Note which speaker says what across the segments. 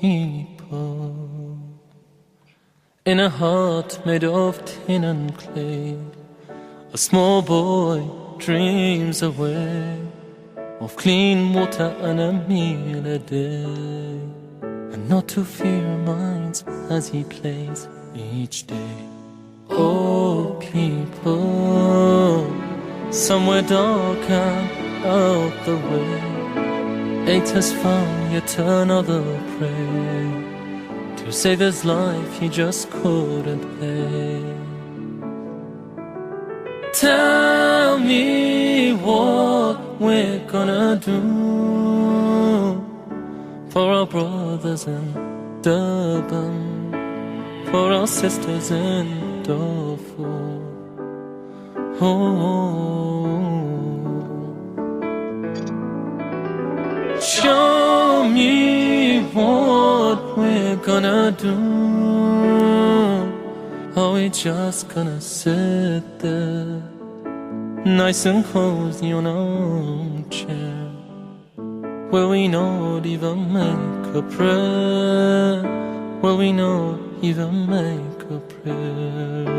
Speaker 1: people. In a heart made of tin and clay, a small boy dreams away of clean water and a meal a day, and not to fear minds as he plays each day. Oh people, somewhere dark and out the way, hate has found yet another prey. To save his life he just couldn't pay. Tell me what we're gonna do for our brothers in Durban, for our sisters in Darfur. Show me what we're gonna do. Are we just gonna sit there, nice and cozy on our armchair? Will we not even make a prayer? Will we not even make a prayer?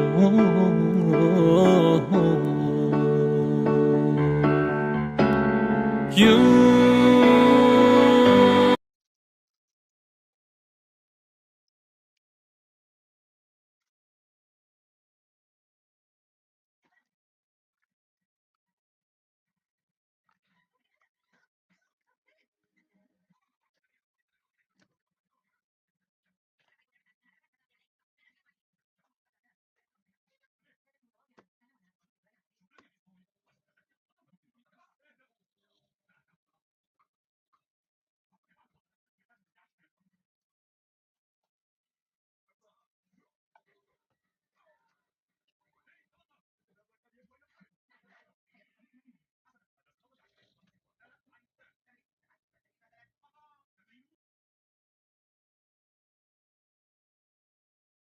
Speaker 1: You